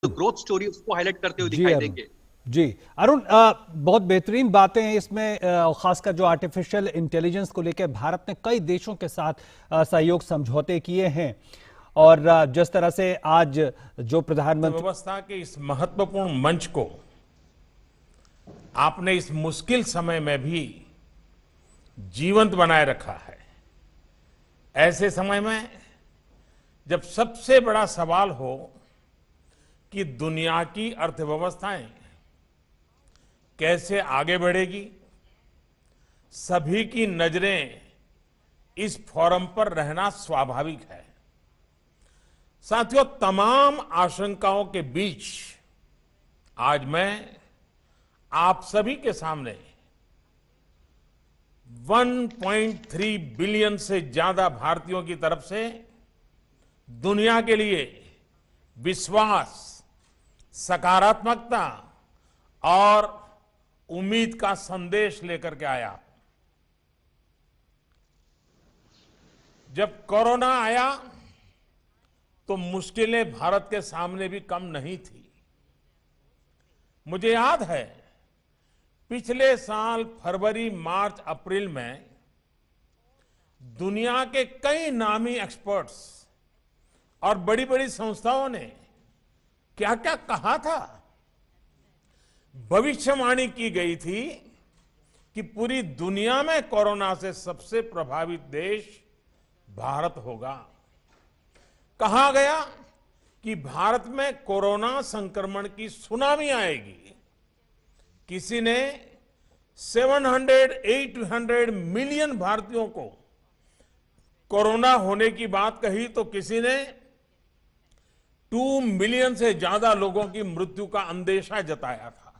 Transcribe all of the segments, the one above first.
Growth story उसको highlight करते हुए जी दिखाई अरुण। देंगे। जी अरुण, बहुत बेहतरीन बातें हैं इसमें, खासकर जो आर्टिफिशियल इंटेलिजेंस को लेकर भारत ने कई देशों के साथ सहयोग समझौते किए हैं। और जिस तरह से आज जो प्रधानमंत्री व्यवस्था के इस महत्वपूर्ण मंच को आपने इस मुश्किल समय में भी जीवंत बनाए रखा है। ऐसे समय में जब सबसे बड़ा सवाल हो कि दुनिया की अर्थव्यवस्थाएं कैसे आगे बढ़ेगी, सभी की नजरें इस फोरम पर रहना स्वाभाविक है। साथियों, तमाम आशंकाओं के बीच आज मैं आप सभी के सामने 1.3 बिलियन से ज्यादा भारतीयों की तरफ से दुनिया के लिए विश्वास, सकारात्मकता और उम्मीद का संदेश लेकर के आया। जब कोरोना आया तो मुश्किलें भारत के सामने भी कम नहीं थी। मुझे याद है, पिछले साल फरवरी, मार्च, अप्रैल में दुनिया के कई नामी एक्सपर्ट्स और बड़ी बड़ी संस्थाओं ने क्या क्या कहा था। भविष्यवाणी की गई थी कि पूरी दुनिया में कोरोना से सबसे प्रभावित देश भारत होगा। कहा गया कि भारत में कोरोना संक्रमण की सुनामी आएगी। किसी ने 700-800 मिलियन भारतीयों को कोरोना होने की बात कही तो किसी ने 2 मिलियन से ज्यादा लोगों की मृत्यु का अंदेशा जताया था।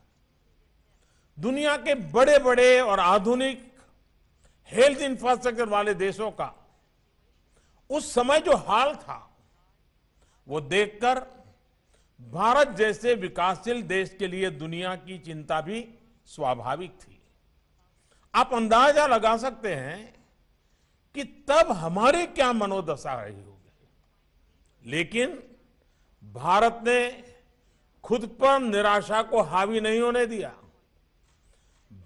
दुनिया के बड़े बड़े और आधुनिक हेल्थ इंफ्रास्ट्रक्चर वाले देशों का उस समय जो हाल था, वो देखकर भारत जैसे विकासशील देश के लिए दुनिया की चिंता भी स्वाभाविक थी। आप अंदाजा लगा सकते हैं कि तब हमारी क्या मनोदशा रही होगी। लेकिन भारत ने खुद पर निराशा को हावी नहीं होने दिया।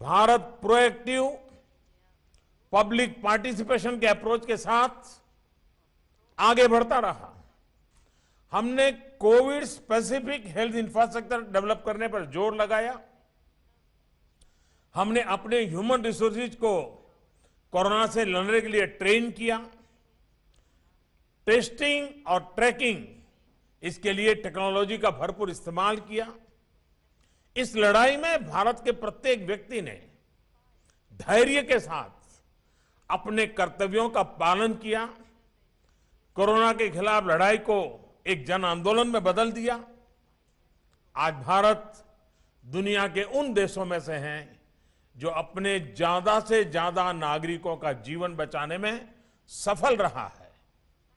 भारत प्रोएक्टिव पब्लिक पार्टिसिपेशन के अप्रोच के साथ आगे बढ़ता रहा। हमने Covid specific health infrastructure develop करने पर जोर लगाया। हमने अपने ह्यूमन रिसोर्सेज को कोरोना से लड़ने के लिए ट्रेन किया। टेस्टिंग और ट्रैकिंग, इसके लिए टेक्नोलॉजी का भरपूर इस्तेमाल किया। इस लड़ाई में भारत के प्रत्येक व्यक्ति ने धैर्य के साथ अपने कर्तव्यों का पालन किया। कोरोना के खिलाफ लड़ाई को एक जन आंदोलन में बदल दिया। आज भारत दुनिया के उन देशों में से हैं जो अपने ज्यादा से ज्यादा नागरिकों का जीवन बचाने में सफल रहा है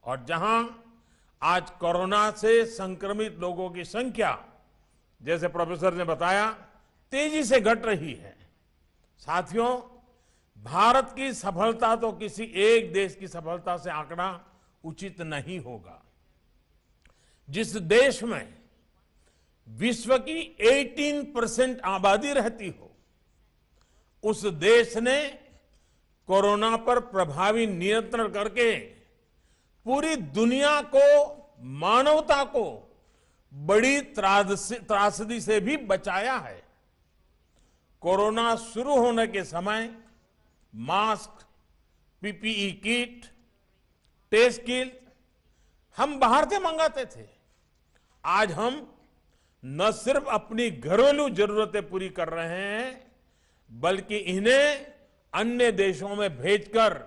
और जहां आज कोरोना से संक्रमित लोगों की संख्या, जैसे प्रोफेसर ने बताया, तेजी से घट रही है। साथियों, भारत की सफलता तो किसी एक देश की सफलता से आंकना उचित नहीं होगा। जिस देश में विश्व की 18% आबादी रहती हो, उस देश ने कोरोना पर प्रभावी नियंत्रण करके पूरी दुनिया को, मानवता को बड़ी त्रासदी से भी बचाया है। कोरोना शुरू होने के समय mask, PPE kit, test kit हम बाहर से मंगाते थे। आज हम न सिर्फ अपनी घरेलू जरूरतें पूरी कर रहे हैं, बल्कि इन्हें अन्य देशों में भेजकर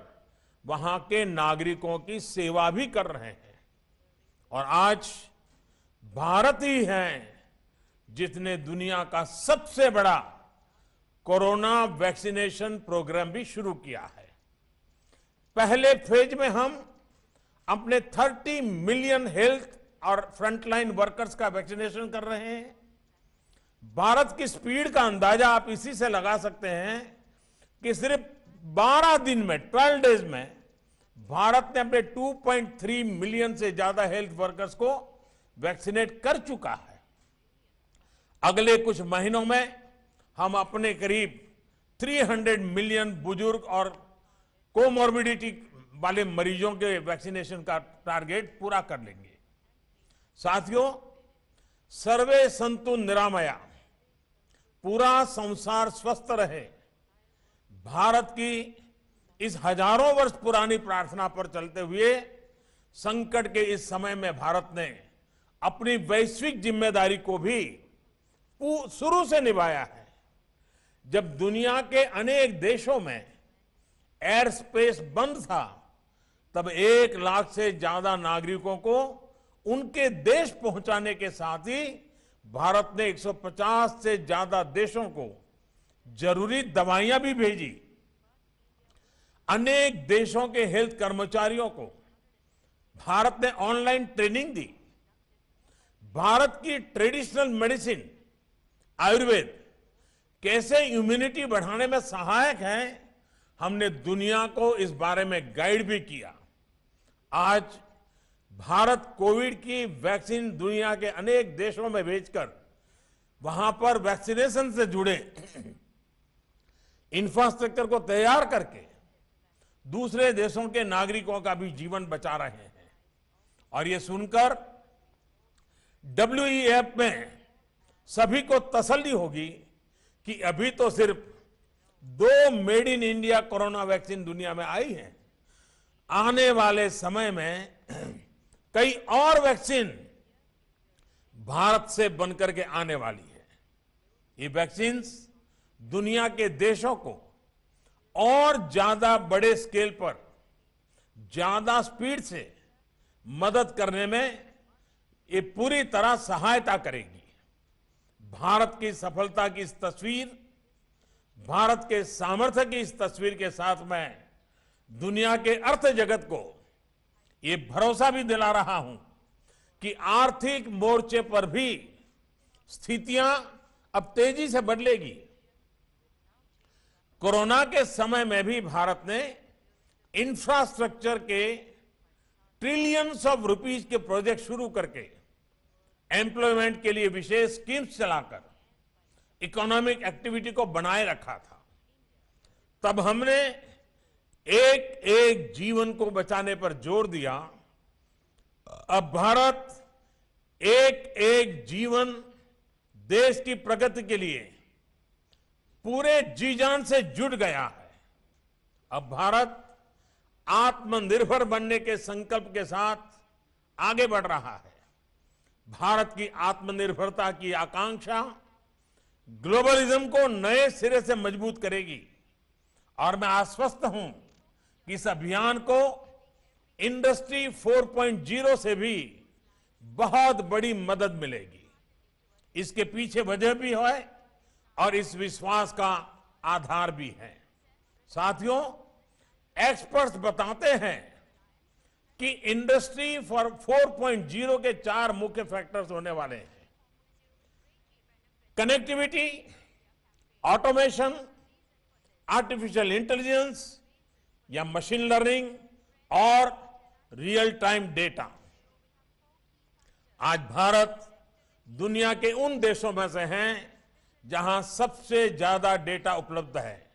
वहां के नागरिकों की सेवा भी कर रहे हैं। और आज भारत ही है जिसने दुनिया का सबसे बड़ा कोरोना वैक्सीनेशन प्रोग्राम भी शुरू किया है। पहले फेज में हम अपने 30 मिलियन हेल्थ और फ्रंटलाइन वर्कर्स का वैक्सीनेशन कर रहे हैं। भारत की स्पीड का अंदाजा आप इसी से लगा सकते हैं कि सिर्फ 12 दिन में, 12 डेज में भारत ने अपने 2.3 मिलियन से ज्यादा हेल्थ वर्कर्स को वैक्सीनेट कर चुका है। अगले कुछ महीनों में हम अपने करीब 300 मिलियन बुजुर्ग और कोमॉर्बिडिटी वाले मरीजों के वैक्सीनेशन का टारगेट पूरा कर लेंगे। साथियों, सर्वे संतु निरामया, पूरा संसार स्वस्थ रहे, भारत की इस हजारों वर्ष पुरानी प्रार्थना पर चलते हुए संकट के इस समय में भारत ने अपनी वैश्विक जिम्मेदारी को भी शुरू से निभाया है। जब दुनिया के अनेक देशों में एयर स्पेस बंद था, तब 1 लाख से ज्यादा नागरिकों को उनके देश पहुंचाने के साथ ही भारत ने 150 से ज्यादा देशों को जरूरी दवाइयां भी भेजी। अनेक देशों के हेल्थ कर्मचारियों को भारत ने ऑनलाइन ट्रेनिंग दी। भारत की ट्रेडिशनल मेडिसिन आयुर्वेद कैसे इम्यूनिटी बढ़ाने में सहायक है, हमने दुनिया को इस बारे में गाइड भी किया। आज भारत कोविड की वैक्सीन दुनिया के अनेक देशों में भेजकर वहां पर वैक्सीनेशन से जुड़े इंफ्रास्ट्रक्चर को तैयार करके दूसरे देशों के नागरिकों का भी जीवन बचा रहे हैं। और ये सुनकर WEF में सभी को तसल्ली होगी कि अभी तो सिर्फ 2 made in India corona vaccine दुनिया में आई है। आने वाले समय में कई और वैक्सीन भारत से बनकर के आने वाली है। ये वैक्सीन दुनिया के देशों को और ज्यादा बड़े स्केल पर ज्यादा स्पीड से मदद करने में ये पूरी तरह सहायता करेगी। भारत की सफलता की इस तस्वीर, भारत के सामर्थ्य की इस तस्वीर के साथ मैं दुनिया के अर्थ जगत को ये भरोसा भी दिला रहा हूं कि आर्थिक मोर्चे पर भी स्थितियां अब तेजी से बदलेगी। कोरोना के समय में भी भारत ने इंफ्रास्ट्रक्चर के ट्रिलियंस ऑफ रुपीस के प्रोजेक्ट शुरू करके एम्प्लॉयमेंट के लिए विशेष स्कीम्स चलाकर इकोनॉमिक एक्टिविटी को बनाए रखा था। तब हमने एक एक जीवन को बचाने पर जोर दिया। अब भारत एक एक जीवन देश की प्रगति के लिए पूरे जी जान से जुट गया है। अब भारत आत्मनिर्भर बनने के संकल्प के साथ आगे बढ़ रहा है। भारत की आत्मनिर्भरता की आकांक्षा ग्लोबलिज्म को नए सिरे से मजबूत करेगी और मैं आश्वस्त हूं कि इस अभियान को इंडस्ट्री 4.0 से भी बहुत बड़ी मदद मिलेगी। इसके पीछे वजह भी है और इस विश्वास का आधार भी है। साथियों, एक्सपर्ट्स बताते हैं कि इंडस्ट्री 4.0 के 4 मुख्य फैक्टर्स होने वाले हैं: कनेक्टिविटी, ऑटोमेशन, आर्टिफिशियल इंटेलिजेंस या मशीन लर्निंग और रियल टाइम डेटा। आज भारत दुनिया के उन देशों में से हैं जहां सबसे ज्यादा डेटा उपलब्ध है,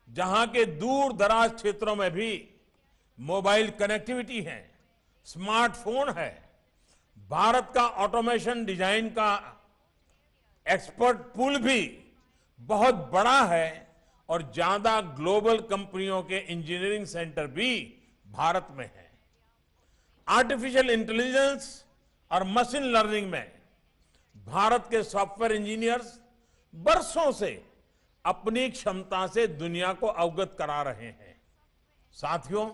जहां के दूर दराज क्षेत्रों में भी मोबाइल कनेक्टिविटी है, स्मार्टफोन है। भारत का ऑटोमेशन डिजाइन का एक्सपर्ट पूल भी बहुत बड़ा है और ज्यादा ग्लोबल कंपनियों के इंजीनियरिंग सेंटर भी भारत में है। आर्टिफिशियल इंटेलिजेंस और मशीन लर्निंग में भारत के सॉफ्टवेयर इंजीनियर्स बरसों से अपनी क्षमता से दुनिया को अवगत करा रहे हैं। साथियों,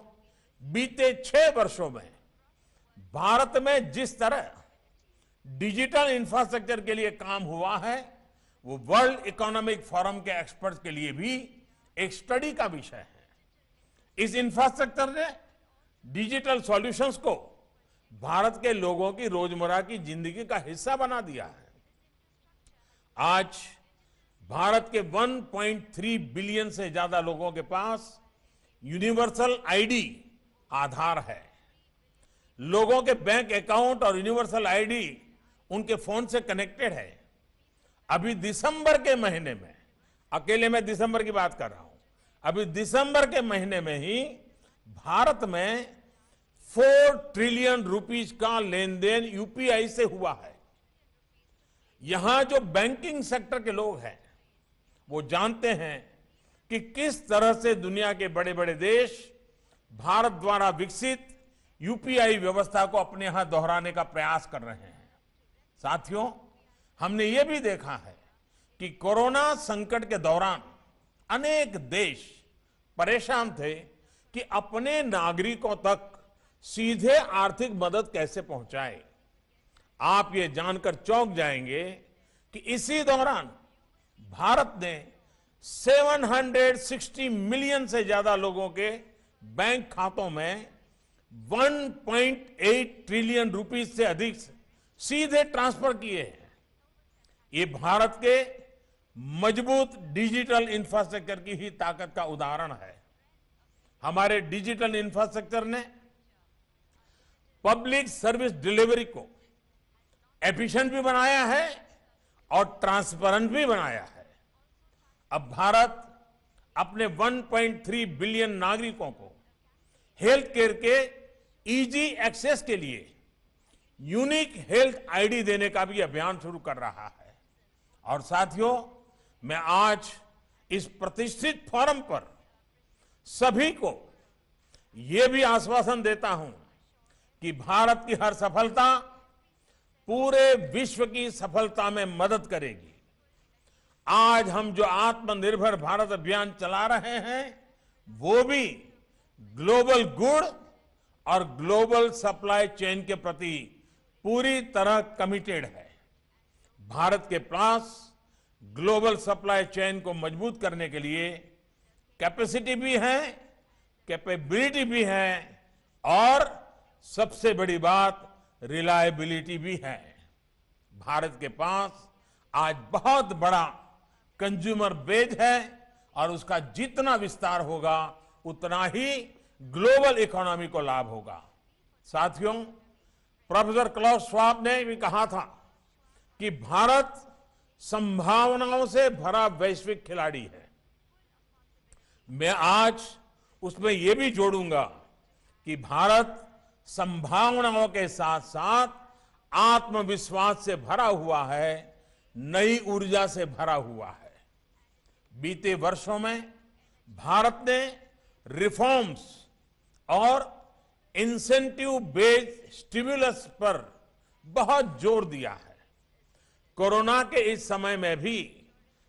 बीते 6 वर्षों में भारत में जिस तरह डिजिटल इंफ्रास्ट्रक्चर के लिए काम हुआ है, वो वर्ल्ड इकोनॉमिक फोरम के एक्सपर्ट्स के लिए भी एक स्टडी का विषय है। इस इंफ्रास्ट्रक्चर ने डिजिटल सॉल्यूशंस को भारत के लोगों की रोजमर्रा की जिंदगी का हिस्सा बना दिया है। आज भारत के 1.3 बिलियन से ज्यादा लोगों के पास यूनिवर्सल आईडी आधार है। लोगों के बैंक अकाउंट और यूनिवर्सल आईडी उनके फोन से कनेक्टेड है। अभी दिसंबर के महीने में, अकेले मैं दिसंबर की बात कर रहा हूं, अभी दिसंबर के महीने में ही भारत में 4 ट्रिलियन रुपीस का लेन देन यूपीआई से हुआ है। यहां जो बैंकिंग सेक्टर के लोग हैं वो जानते हैं कि किस तरह से दुनिया के बड़े बड़े देश भारत द्वारा विकसित यूपीआई व्यवस्था को अपने यहां दोहराने का प्रयास कर रहे हैं। साथियों, हमने ये भी देखा है कि कोरोना संकट के दौरान अनेक देश परेशान थे कि अपने नागरिकों तक सीधे आर्थिक मदद कैसे पहुंचाए। आप ये जानकर चौंक जाएंगे कि इसी दौरान भारत ने 760 मिलियन से ज्यादा लोगों के बैंक खातों में 1.8 ट्रिलियन रुपीस से अधिक सीधे ट्रांसफर किए हैं। ये भारत के मजबूत डिजिटल इंफ्रास्ट्रक्चर की ही ताकत का उदाहरण है। हमारे डिजिटल इंफ्रास्ट्रक्चर ने पब्लिक सर्विस डिलीवरी को एफिशिएंट भी बनाया है और ट्रांसपेरेंट भी बनाया है। अब भारत अपने 1.3 बिलियन नागरिकों को हेल्थ केयर के इजी एक्सेस के लिए यूनिक हेल्थ आईडी देने का भी अभियान शुरू कर रहा है। और साथियों, मैं आज इस प्रतिष्ठित फोरम पर सभी को यह भी आश्वासन देता हूं कि भारत की हर सफलता पूरे विश्व की सफलता में मदद करेगी। आज हम जो आत्मनिर्भर भारत अभियान चला रहे हैं वो भी ग्लोबल गुड और ग्लोबल सप्लाई चेन के प्रति पूरी तरह कमिटेड है। भारत के पास ग्लोबल सप्लाई चेन को मजबूत करने के लिए कैपेसिटी भी है, कैपेबिलिटी भी है और सबसे बड़ी बात रिलायबिलिटी भी है। भारत के पास आज बहुत बड़ा कंज्यूमर बेस है और उसका जितना विस्तार होगा उतना ही ग्लोबल इकोनॉमी को लाभ होगा। साथियों, प्रोफेसर क्लाउस श्वाब ने भी कहा था कि भारत संभावनाओं से भरा वैश्विक खिलाड़ी है। मैं आज उसमें यह भी जोड़ूंगा कि भारत संभावनाओं के साथ साथ आत्मविश्वास से भरा हुआ है, नई ऊर्जा से भरा हुआ है। बीते वर्षों में भारत ने रिफॉर्म्स और इंसेंटिव बेस्ड स्टिमुलस पर बहुत जोर दिया है। कोरोना के इस समय में भी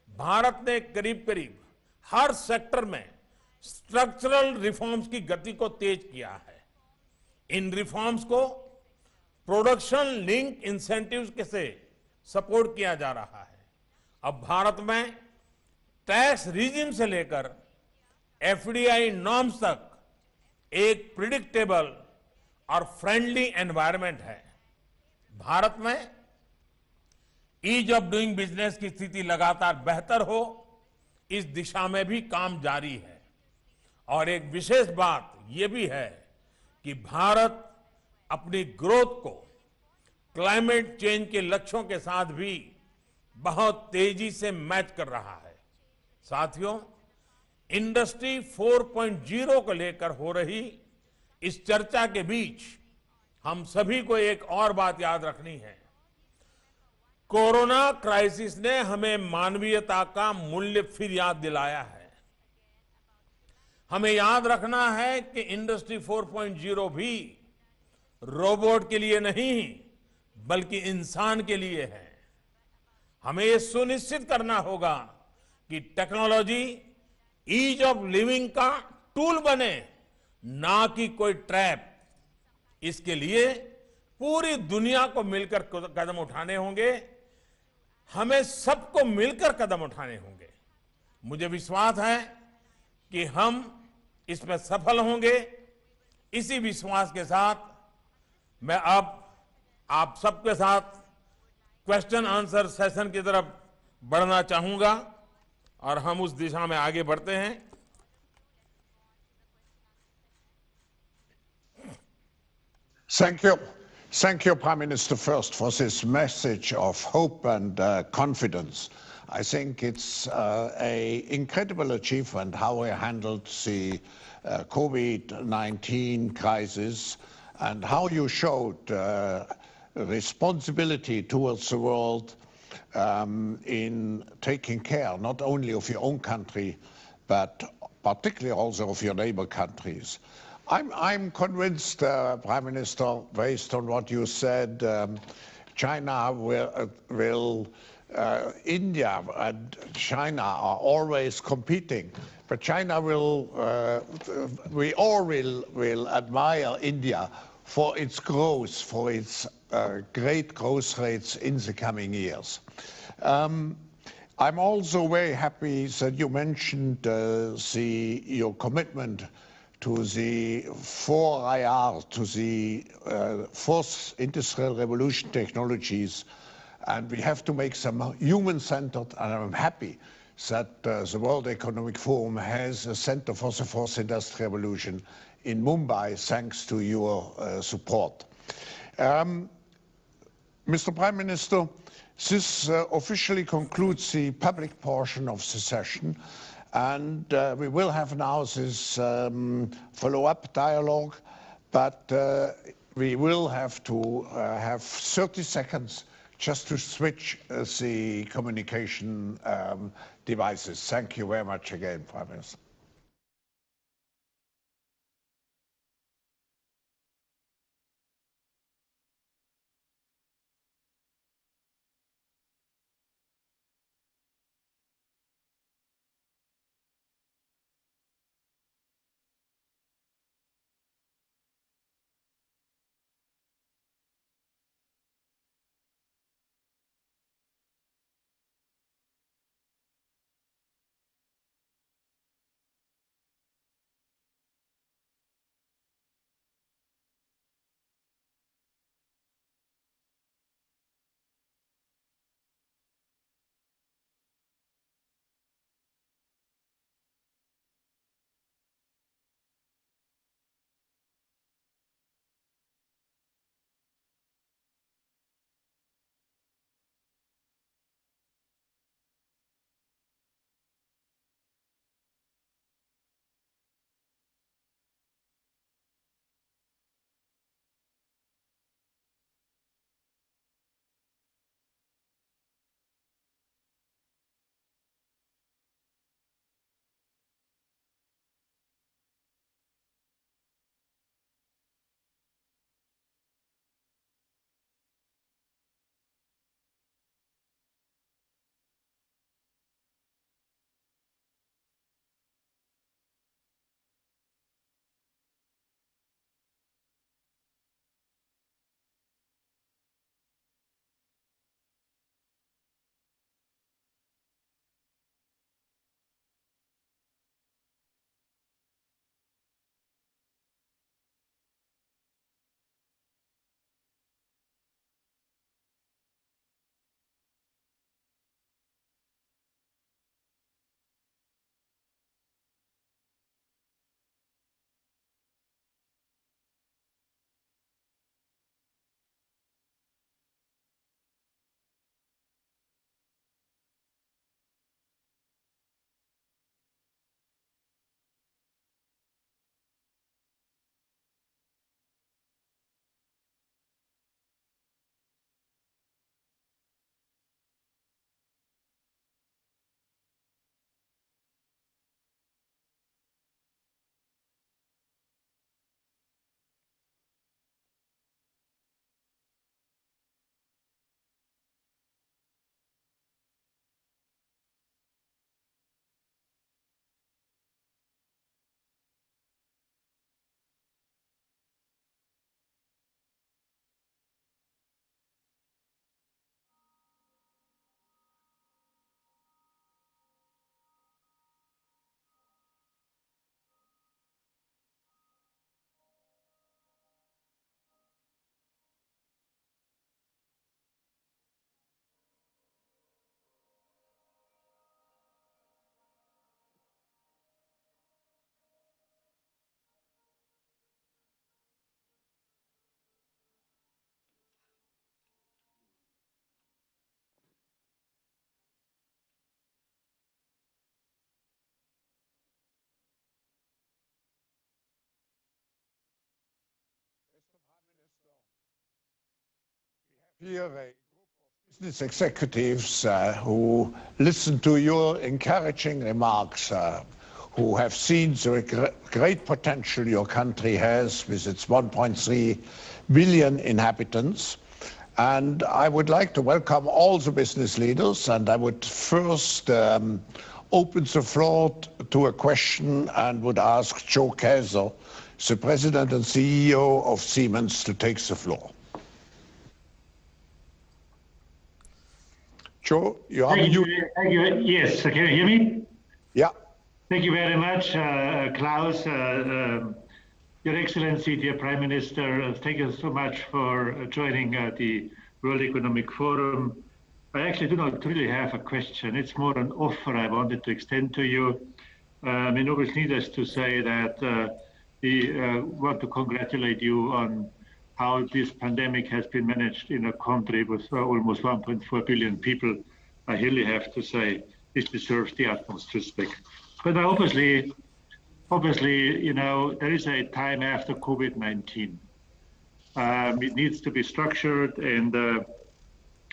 भारत ने करीब करीब हर सेक्टर में स्ट्रक्चरल रिफॉर्म्स की गति को तेज किया है। इन रिफॉर्म्स को प्रोडक्शन लिंक इंसेंटिव्स के से सपोर्ट किया जा रहा है। अब भारत में टैक्स रिजिम से लेकर एफडीआई नॉर्म्स तक एक प्रिडिक्टेबल और फ्रेंडली एनवायरनमेंट है। भारत में ईज ऑफ डूइंग बिजनेस की स्थिति लगातार बेहतर हो, इस दिशा में भी काम जारी है। और एक विशेष बात यह भी है कि भारत अपनी ग्रोथ को क्लाइमेट चेंज के लक्ष्यों के साथ भी बहुत तेजी से मैच कर रहा है। साथियों, इंडस्ट्री 4.0 को लेकर हो रही इस चर्चा के बीच हम सभी को एक और बात याद रखनी है। कोरोना क्राइसिस ने हमें मानवीयता का मूल्य फिर याद दिलाया है। हमें याद रखना है कि इंडस्ट्री 4.0 भी रोबोट के लिए नहीं बल्कि इंसान के लिए है। हमें यह सुनिश्चित करना होगा कि टेक्नोलॉजी ईज ऑफ लिविंग का टूल बने, ना कि कोई ट्रैप। इसके लिए पूरी दुनिया को मिलकर कदम उठाने होंगे। हमें सबको मिलकर कदम उठाने होंगे। मुझे विश्वास है कि हम इसमें सफल होंगे। इसी विश्वास के साथ मैं अब आप सबके साथ क्वेश्चन आंसर सेशन की तरफ बढ़ना चाहूंगा और हम उस दिशा में आगे बढ़ते हैं। Thank you. Thank you, Prime Minister, first for this message of hope and confidence. I think it's an incredible achievement how we handled the COVID-19 crisis and how you showed responsibility towards the world in taking care not only of your own country, but particularly also of your neighbor countries. I'm convinced, Prime Minister, based on what you said, China will India and China are always competing, but China will, we all will admire India for its growth, for its great growth rates in the coming years. I'm also very happy that you mentioned your commitment to the 4IR, to the fourth industrial revolution technologies, and we have to make them human-centered, and I'm happy that the World Economic Forum has a Center for the Fourth Industrial Revolution in Mumbai, thanks to your support. Mr. Prime Minister, this officially concludes the public portion of the session, and we will have now this follow-up dialogue, but we will have to have 30 seconds just to switch the communication devices. Thank you very much again, Prime Minister. Here, a group of business executives who listen to your encouraging remarks, who have seen the great potential your country has with its 1.3 billion inhabitants. And I would like to welcome all the business leaders, and I would first open the floor to a question and would ask Joe Kaeser, the President and CEO of Siemens, to take the floor. Joe, you are Thank you. Yes, can you hear me? Yeah. Thank you very much, Klaus, Your Excellency, dear Prime Minister. Thank you so much for joining the World Economic Forum. I actually do not really have a question. It's more an offer I wanted to extend to you. It always needless to say that we want to congratulate you on how this pandemic has been managed in a country with almost 1.4 billion people. I really have to say this deserves the utmost respect. But obviously, you know, there is a time after COVID-19. It needs to be structured, and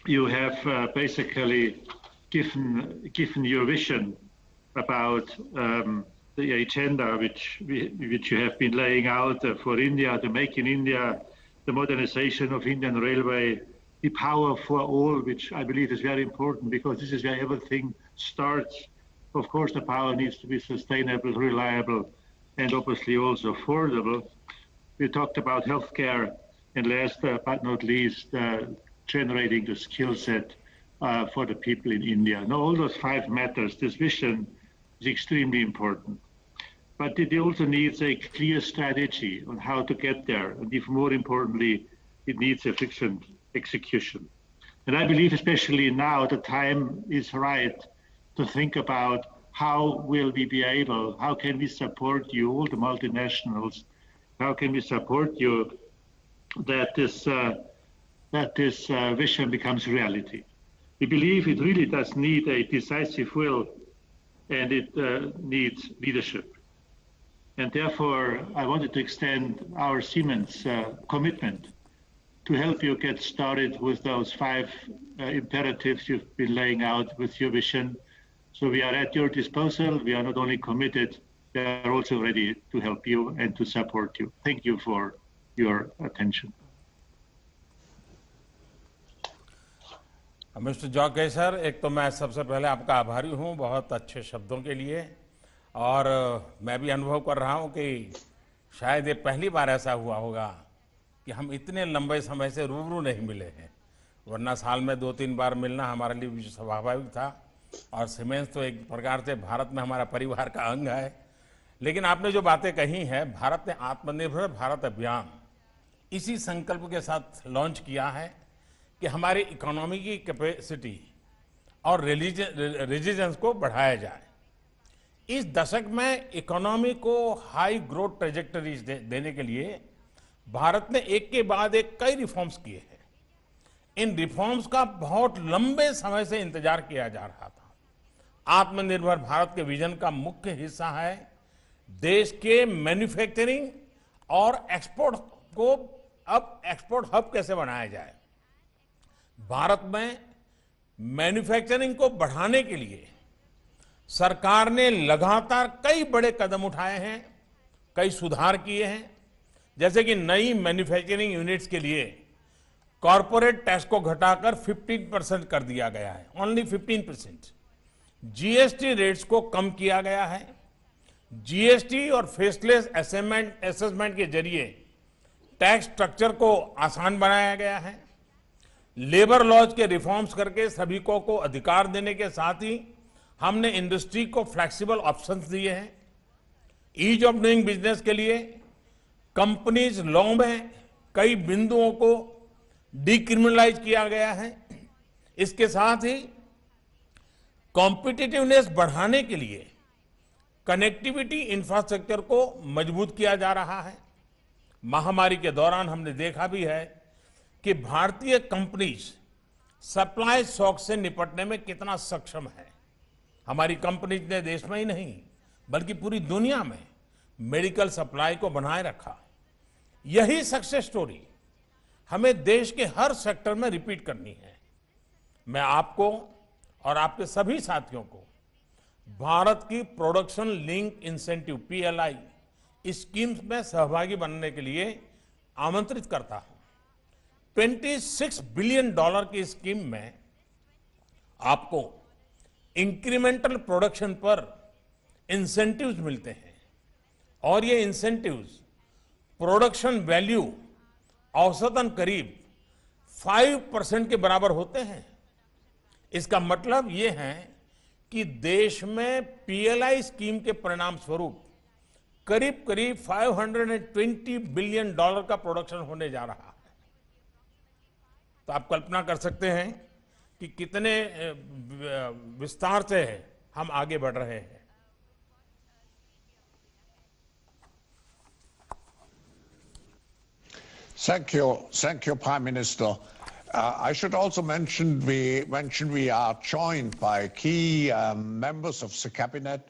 you have basically given your vision about the agenda which you have been laying out for India, the Make in India, the modernization of Indian Railway, the power for all, which I believe is very important because this is where everything starts. Of course, the power needs to be sustainable, reliable, and obviously also affordable. We talked about healthcare, and last but not least, generating the skill set for the people in India. Now, all those 5 matters. This vision is extremely important. But it also needs a clear strategy on how to get there. And even more importantly, it needs efficient execution. And I believe especially now the time is right to think about how will we be able, how can we support you, all the multinationals, how can we support you that this vision becomes reality. We believe it really does need a decisive will, and it needs leadership. And therefore, I wanted to extend our Siemens commitment to help you get started with those 5 imperatives you've been laying out with your vision. So we are at your disposal. We are not only committed, we are also ready to help you and to support you. Thank you for your attention. Mister Joe Kaeser, एक तो मैं सबसे पहले आपका आभारी हूं बहुत अच्छे शब्दों के लिए, और मैं भी अनुभव कर रहा हूं कि शायद ये पहली बार ऐसा हुआ होगा कि हम इतने लंबे समय से रूबरू नहीं मिले हैं, वरना साल में 2-3 बार मिलना हमारे लिए भी स्वाभाविक था। और सीमेंस तो एक प्रकार से भारत में हमारा परिवार का अंग है। लेकिन आपने जो बातें कही हैं, भारत ने आत्मनिर्भर भारत अभियान इसी संकल्प के साथ लॉन्च किया है कि हमारी इकोनॉमी की कैपेसिटी और रेजिलियंस को बढ़ाया जाए। इस दशक में इकोनॉमी को हाई ग्रोथ ट्रेजेक्टरीज देने के लिए भारत ने एक के बाद एक कई रिफॉर्म्स किए हैं। इन रिफॉर्म्स का बहुत लंबे समय से इंतजार किया जा रहा था। आत्मनिर्भर भारत के विजन का मुख्य हिस्सा है देश के मैन्युफैक्चरिंग और एक्सपोर्ट को अब एक्सपोर्ट हब कैसे बनाया जाए। भारत में मैन्युफैक्चरिंग को बढ़ाने के लिए सरकार ने लगातार कई बड़े कदम उठाए हैं, कई सुधार किए हैं, जैसे कि नई मैन्युफैक्चरिंग यूनिट्स के लिए कॉरपोरेट टैक्स को घटाकर 15% कर दिया गया है, ओनली 15%। जीएसटी रेट्स को कम किया गया है। जीएसटी और फेसलेस असेसमेंट के जरिए टैक्स स्ट्रक्चर को आसान बनाया गया है। लेबर लॉज के रिफॉर्म्स करके सभी को अधिकार देने के साथ ही हमने इंडस्ट्री को फ्लेक्सिबल ऑप्शंस दिए हैं। ईज ऑफ डूइंग बिजनेस के लिए कंपनीज लॉ में कई बिंदुओं को डिक्रिमिनलाइज किया गया है। इसके साथ ही कॉम्पिटिटिवनेस बढ़ाने के लिए कनेक्टिविटी इंफ्रास्ट्रक्चर को मजबूत किया जा रहा है। महामारी के दौरान हमने देखा भी है कि भारतीय कंपनीज सप्लाई शॉक से निपटने में कितना सक्षम है। हमारी कंपनीज ने देश में ही नहीं बल्कि पूरी दुनिया में मेडिकल सप्लाई को बनाए रखा। यही सक्सेस स्टोरी हमें देश के हर सेक्टर में रिपीट करनी है। मैं आपको और आपके सभी साथियों को भारत की production link incentive PLI schemes में सहभागी बनने के लिए आमंत्रित करता हूं। $26 बिलियन की स्कीम में आपको इंक्रीमेंटल प्रोडक्शन पर इंसेंटिव्स मिलते हैं और ये इंसेंटिव्स प्रोडक्शन वैल्यू औसतन करीब 5% के बराबर होते हैं। इसका मतलब ये है कि देश में पीएलआई स्कीम के परिणाम स्वरूप करीब करीब $520 बिलियन का प्रोडक्शन होने जा रहा है। तो आप कल्पना कर सकते हैं कि कितने विस्तार से हम आगे बढ़ रहे हैं। Thank you, Prime Minister. I should also mention we are joined by key members of the cabinet,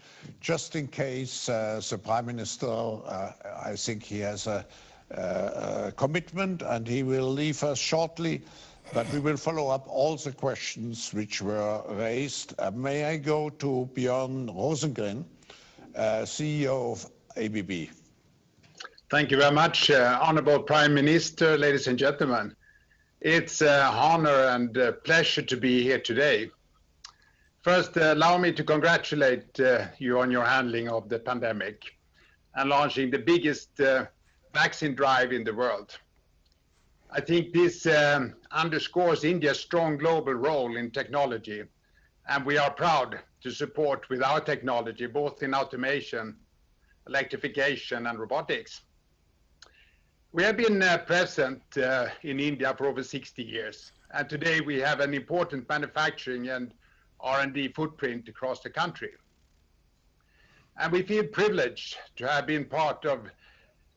just in case the Prime Minister, I think he has a commitment and he will leave us shortly, but we will follow up all the questions which were raised. May I go to Björn Rosengren, CEO of ABB? Thank you very much, Honorable Prime Minister, ladies and gentlemen. It's an honor and a pleasure to be here today. First, allow me to congratulate you on your handling of the pandemic and launching the biggest vaccine drive in the world. I think this underscores India's strong global role in technology, and we are proud to support with our technology, both in automation, electrification, and robotics. We have been present in India for over 60 years, and today we have an important manufacturing and R&D footprint across the country. And we feel privileged to have been part of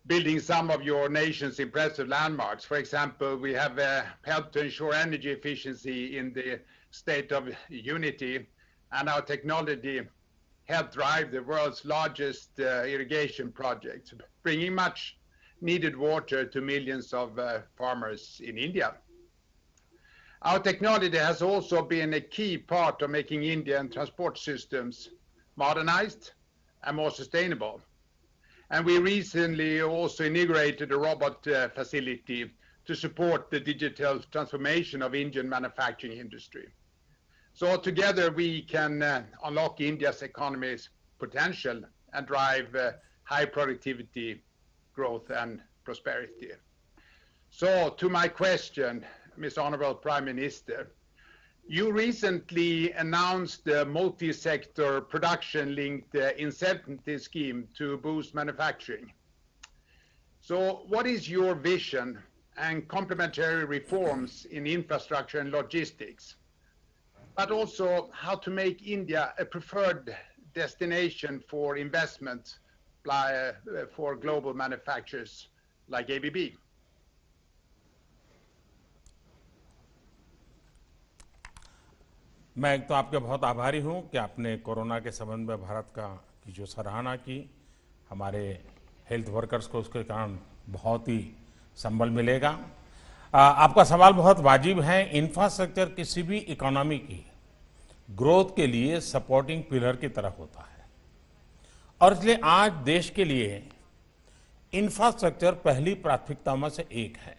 building some of your nation's impressive landmarks. For example, we have helped to ensure energy efficiency in the state of Unity, and our technology helped drive the world's largest irrigation project, bringing much needed water to millions of farmers in India. Our technology has also been a key part of making Indian transport systems modernized and more sustainable. And we recently also inaugurated a robot facility to support the digital transformation of Indian manufacturing industry. So together we can unlock India's economy's potential and drive high productivity, growth and prosperity. So to my question, Ms. Honorable Prime Minister, you recently announced the multi-sector production-linked incentive scheme to boost manufacturing. So what is your vision and complementary reforms in infrastructure and logistics, but also how to make India a preferred destination for investment for global manufacturers like ABB? मैं एक तो आपके बहुत आभारी हूं कि आपने corona के संबंध में भारत की जो सराहना की। हमारे हेल्थ वर्कर्स को उसके कारण बहुत ही संबल मिलेगा। आपका सवाल बहुत वाजिब है। इंफ्रास्ट्रक्चर किसी भी इकोनॉमी की ग्रोथ के लिए सपोर्टिंग पिलर की तरह होता है और इसलिए आज देश के लिए इंफ्रास्ट्रक्चर पहली प्राथमिकता में से एक है।